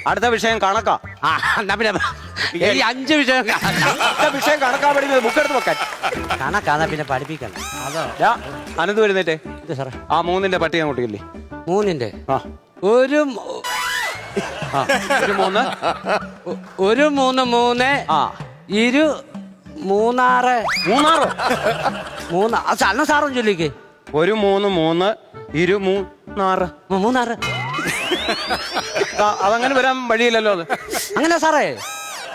അടുത്ത വിഷയം കണക്കാ. എന്നാ പിന്നെ ഈ 5 വിഷയം അടുത്ത വിഷയം കണക്കാ പഠിക്കുന്നത്. ബുക്ക് എടുത്ത് വെക്കാൻ. കണക്കാന്നാ പിന്നെ പഠിപ്പിക്കണം. ദാ, അനന്ത് വരുന്നേറ്റേ. ഇത് സാറേ ആ 3ന്റെ പട്ടിക അങ്ങോട്ടില്ലേ? 3ന്റെ ആ ഒരു 3 ഒരു 3 ആ 2 3 മൂന്നാറോ 3 അന്ന സാറും ചൊല്ലിക്ക്. 1 3 3 2 3 6. അതങ്ങനെ വരാൻ വഴിയില്ലല്ലോ. അത് അങ്ങനെ സാറേ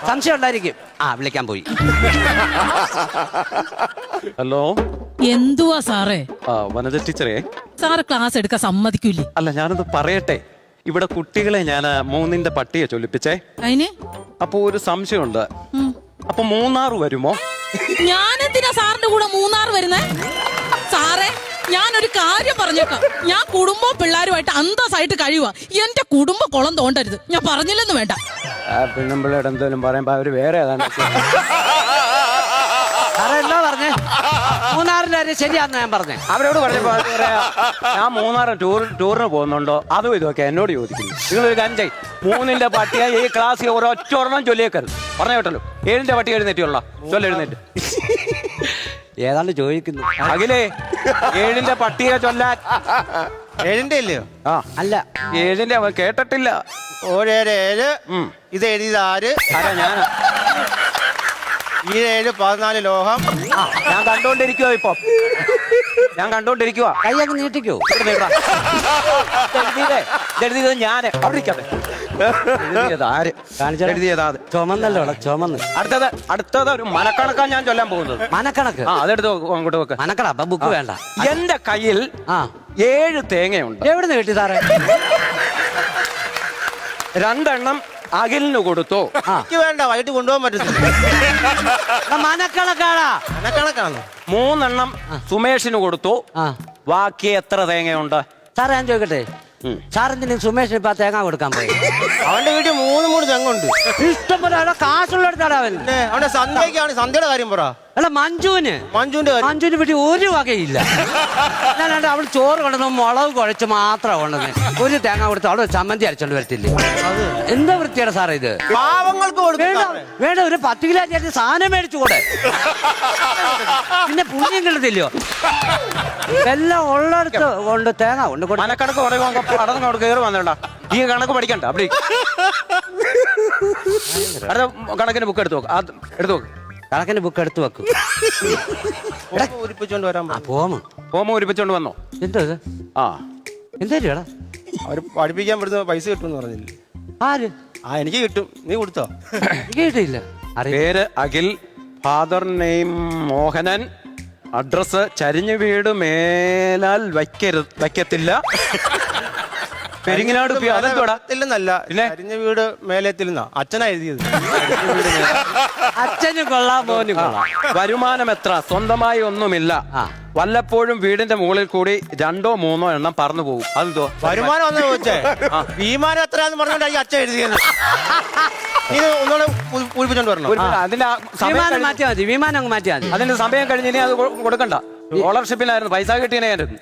സംശയം ഉണ്ടായിരിക്കും. വിളിക്കാൻ പോയി. ഹലോ, എന്തുവാ സാറേ? വനജ ടീച്ചറേ. സാറ് ക്ലാസ് എടുക്കാൻ സമ്മതിക്കൂലേ? അല്ല, ഞാനത് പറയട്ടെ. ഇവിടെ കുട്ടികളെ ഞാൻ 3ന്റെ പട്ടിക ചൊല്ലിപ്പിച്ചേ. അതിന് അപ്പൊ ഒരു സംശയമുണ്ട്. അപ്പൊ മൂന്നാറ് വരുമോ? ഞാനെന്തിനാ സാറിന്റെ കൂടെ മൂന്നാർ വരുന്നേ? സാറേ, ഞാനൊരു കാര്യം പറഞ്ഞേക്കാം. ഞാൻ കുടുംബവും പിള്ളേരുമായിട്ട് അന്തസ്സായിട്ട് കഴിയുക. എന്റെ കുടുംബ കുളം തോണ്ടരുത്. ഞാൻ പറഞ്ഞില്ലെന്ന് വേണ്ട. പെണ്ണുമ്പിള്ളയുടെ എന്തോലും പറയുമ്പോ അവര് വേറെ ഏതാണ്. സാറേ എന്താ പറഞ്ഞേ? 3ന്റെ കാര്യം ശരിയാന്ന് ഞാൻ പറഞ്ഞേ. അവരോട് പറഞ്ഞപ്പോ അത് പറയാ, ഞാൻ മൂന്നാറ് ടൂറിന് പോകുന്നുണ്ടോ അതും ഇതൊക്കെ എന്നോട് ചോദിക്കുന്നു. നിങ്ങളൊരു കാര്യം ചെയ്യ്, 3ന്റെ പട്ടിക ഈ ക്ലാസ്സിൽ ഒരൊറ്റ ഒരെണ്ണം ചൊല്ലിയേക്കരുത്. പറഞ്ഞു കേട്ടല്ലോ. 7ന്റെ പട്ടിക എഴുന്നേറ്റുള്ള ചൊല്ലെഴുന്നേറ്റ്. ഏതാണ്ട് ചോദിക്കുന്നു. അഖിലേ, 7ന്റെ പട്ടിക ചൊല്ലാൻ. 7ന്റെ അല്ലയോ? ആ അല്ല 7ന്റെ അവൻ കേട്ടിട്ടില്ല. 7 ഇത് എഴുതിയത് ആര്? ആരാ? ഞാൻ. ഈ 7 14 ലോഹം. ഞാൻ കണ്ടോണ്ടിരിക്കുവോ ഇപ്പൊ? ഞാൻ കണ്ടോണ്ടിരിക്കുവാ. കൈ അങ്ങ് നീട്ടിക്കോ. എഴുതിയത് ഞാന്. അവിടെ ഇരിക്കാതെ. എഴുതിയത് ആര്? എഴുതിയത് അത്. ചുമന്നല്ലോ ചുമന്ന്. അടുത്തത് ഒരു മനക്കണക്കാ ഞാൻ ചൊല്ലാൻ പോകുന്നത്. മനക്കണക്ക്? അതെടുത്ത് അങ്ങോട്ട് വെക്ക്. മനക്കണ അപ്പൊ ബുക്ക് വേണ്ട. എന്റെ കയ്യിൽ 7 തേങ്ങയുണ്ട്. എവിടുന്ന് കിട്ടി സാറേ? 2 എണ്ണം അഖിലിന് കൊടുത്തു. എനിക്ക് വേണ്ട, വൈകിട്ട് കൊണ്ടുപോകാൻ പറ്റത്തില്ല. മനക്കണക്കാടാ. മനക്കണക്കാണോ? 3 എണ്ണം സുമേഷിന് കൊടുത്തു. ബാക്കി എത്ര തേങ്ങയുണ്ട്? സാറേ ഞാൻ ചോദിക്കട്ടെ, സാറെന്തിനും സുമേഷിന് ഇപ്പൊ തേങ്ങ കൊടുക്കാൻ പോയി? അവന്റെ വീട്ടിൽ 3 തെങ്ങുണ്ട്. ഇഷ്ടം പോലെ കാശുള്ള എടുത്താടാ അവൻ. അവന്റെ സന്ധ്യക്കാണ്. സന്ധ്യയുടെ കാര്യം പറ. അല്ല മഞ്ജുവിന് വീട്ടിൽ ഒരു വകയില്ല. ഞാനാണ്ട് അവൾ ചോറ് കൊണ്ടുവന്ന് മുളക് കുഴച്ച് മാത്രം കൊണ്ടുവന്ന് ഒരു തേങ്ങ കൊടുത്ത് അവള് ചമ്മന്തി അരച്ചോണ്ട് വരത്തില്ലേ? എന്താ വൃത്തിയുടെ സാറേ ഇത്? പാവങ്ങൾക്ക് വേണ്ട ഒരു 10 കിലോ ചേർത്ത് സാധനം മേടിച്ചു കൂടെ? പിന്നെ പുണ്യം കിട്ടത്തില്ലയോ? എല്ലാം ഉള്ളടത്ത് കൊണ്ട് തേങ്ങ കൊണ്ട് മനക്കണക്ക് പടങ്ങോട്ട് കയറി വന്നേണ്ട. ഈ കണക്ക് പഠിക്കണ്ട. അവിടെ അടുത്ത കണക്കിന് ബുക്ക് എടുത്തു നോക്ക്. എടുത്തു നോക്ക്. കണക്കിന് ബുക്ക് എടുത്തു വെക്കും. പൂരിപ്പിച്ചോണ്ട് വരാൻ പോമോ പൂരിപ്പിച്ചോണ്ട് വന്നോ? എന്തോ ഇത്? എന്താ അവര് പഠിപ്പിക്കാൻ പറ്റുന്ന പൈസ കിട്ടുമെന്ന് പറഞ്ഞില്ലേ? ആര്? എനിക്ക് കിട്ടും. നീ കൊടുത്തോ? കേട്ടില്ല. പേര് Akhil, father name Mohanan, address ചരിഞ്ഞു വീട് മേലാൽ വയ്ക്കത്തില്ല, പെരിങ്ങനാട്. അതെന്തോടാ? ചരിഞ്ഞ വീട് മേലെത്തില്ലെന്നാ അച്ഛനാ എഴുതിയത്. അച്ഛനും കൊള്ളാം മോനും കൊള്ളാം. വരുമാനം എത്ര? സ്വന്തമായി ഒന്നുമില്ല. വല്ലപ്പോഴും വീടിന്റെ മുകളിൽ കൂടി 2 3 എണ്ണം പറന്നു പോകും. അതെന്തോ വരുമാനം ഒന്ന് ചോദിച്ചേ? വിമാനം എത്രയാന്ന് പറഞ്ഞോണ്ടായി അച്ഛൻ എഴുതിയത്. നീ ഒന്നുകൂടെ പൂരിപ്പിച്ചോണ്ട് വരണം. അതിന്റെ വിമാനം മാറ്റിയാൽ മതി. വിമാനം അങ്ങ് മാറ്റിയാൽ മതി. അതിന്റെ സമയം കഴിഞ്ഞ് ഇനി അത് കൊടുക്കണ്ട. സ്കോളർഷിപ്പിലായിരുന്നു. പൈസ കിട്ടിയതിനായിരുന്നു.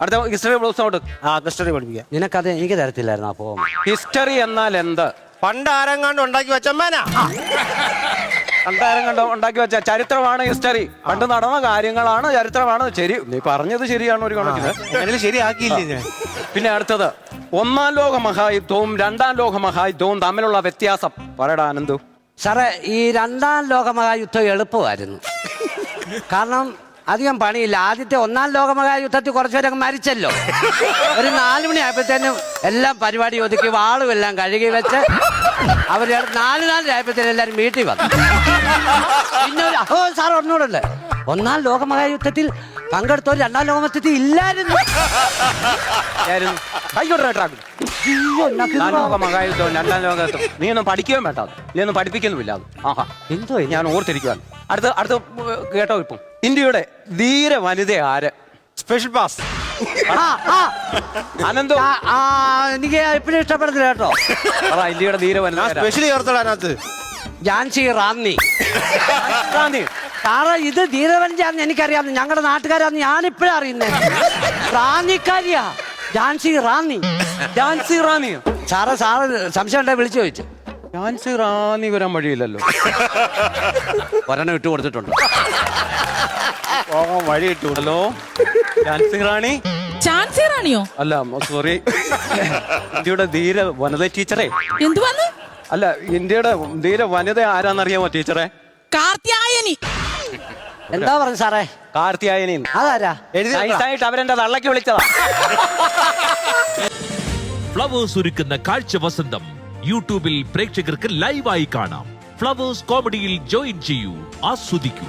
അടുത്ത ഹിസ്റ്ററി ബ്ലൗസ് ഔട്ട്. ഹിസ്റ്ററി പഠിപ്പിക്കാം. നിനക്കത് എനിക്ക് തരത്തില്ലായിരുന്നു. അപ്പോ ഹിസ്റ്ററി എന്നാൽ എന്ത്? പണ്ട് ആരെങ്ങാണ്ട് ഉണ്ടാക്കി വെച്ചമ്മേനാ. കണ്ടാരം ഉണ്ടാക്കി വെച്ച ചരിത്രമാണ് ഹിസ്റ്ററി. പണ്ട് നടന്ന കാര്യങ്ങളാണ് ചരിത്രമാണ്. ശരി, നീ പറഞ്ഞത് ശരിയാണ് ഒരു കണക്കിന്. ശരിയാക്കിയില്ലേ ഞാൻ? പിന്നെ അടുത്തത് 1ാം ലോക മഹായുദ്ധവും 2ാം ലോക മഹായുദ്ധവും തമ്മിലുള്ള വ്യത്യാസം പറയടാ ആനന്ദു. സാറേ, ഈ 2ാം ലോക മഹായുദ്ധം എളുപ്പമായിരുന്നു. കാരണം അധികം പണിയില്ല. ആദ്യത്തെ 1ാം ലോക മഹായുദ്ധത്തിൽ കുറച്ചുപേരൊക്കെ മരിച്ചല്ലോ. ഒരു 4 മണി ആയപ്പോഴത്തേനും എല്ലാം പരിപാടി ഒതുക്കി വാളും എല്ലാം കഴുകി വെച്ച് അവർ 4 ആയപ്പോഴത്തേനും എല്ലാവരും വീട്ടിൽ വന്നു. പിന്നെ സാർ ഒന്നുകൂടെ 1ാം ലോക മഹായുദ്ധത്തിൽ പങ്കെടുത്തവർ 2ാം ലോക മഹായുദ്ധത്തിൽ ഇല്ലായിരുന്നു. മഹായുദ്ധവും 2ാം ലോകത്തും നീ ഒന്നും പഠിക്കുകയും വേണ്ട. നീ ഒന്നും പഠിപ്പിക്കുന്നുമില്ല. അത് എന്തോ ഞാൻ ഓർത്തിരിക്കുകയാണ്. അടുത്ത കേട്ടോ. ഇപ്പം ഇന്ത്യയുടെ ധീര വനിത ആര്? Special pass. അനന്തോ? എനിക്ക് എപ്പോഴും ഇഷ്ടപ്പെടുന്നില്ല കേട്ടോ. ഇന്ത്യയുടെ ധീര വനിത സ്പെഷ്യൽ ചേർത്തോളാം അതിനകത്ത്. ഝാൻസി റാന്നി. സാറേ, ഇത് ധീരവനിതയാണെന്ന് എനിക്കറിയാം. ഞങ്ങളുടെ നാട്ടുകാരാന്ന് ഞാനിപ്പോഴും അറിയുന്നത്. റാന്നിക്കാരിയാ ഝാൻസി റാന്നി. ഝാൻസി റാന്നി സാറ് സംശയം ഉണ്ടെങ്കിൽ വിളിച്ചു ചോദിച്ചു. ഝാൻസി റാണി വരാൻ വഴിയില്ലല്ലോ. ഒരെണ്ണം ഇട്ട് കൊടുത്തിട്ടുണ്ട്. പോകാൻ വഴി കിട്ടൂ. ഹലോ, ഝാൻസി റാണി? ഝാൻസി റാണിയോ? അല്ല, സോറി, ഇന്ത്യയുടെ ധീര വനിത ടീച്ചറേ. എന്തുവന്ന്? അല്ല, ഇന്ത്യയുടെ ധീര വനിത ആരാന്നറിയാമോ ടീച്ചറെ? കാർത്യായനി. എന്താ പറഞ്ഞു സാറേ? കാർത്തിയായനി. അതാരാ? നൈസായിട്ട് അവരെന്റെ തള്ളക്ക് വിളിച്ചതാ. ഫ്ലവേഴ്സ് ഒരുക്കുന്ന കാഴ്ച വസന്തം യൂട്യൂബിൽ പ്രേക്ഷകർക്ക് ലൈവായി കാണാം. ഫ്ലവേഴ്സ് കോമഡിയിൽ ജോയിൻ ചെയ്യൂ, ആസ്വദിക്കൂ.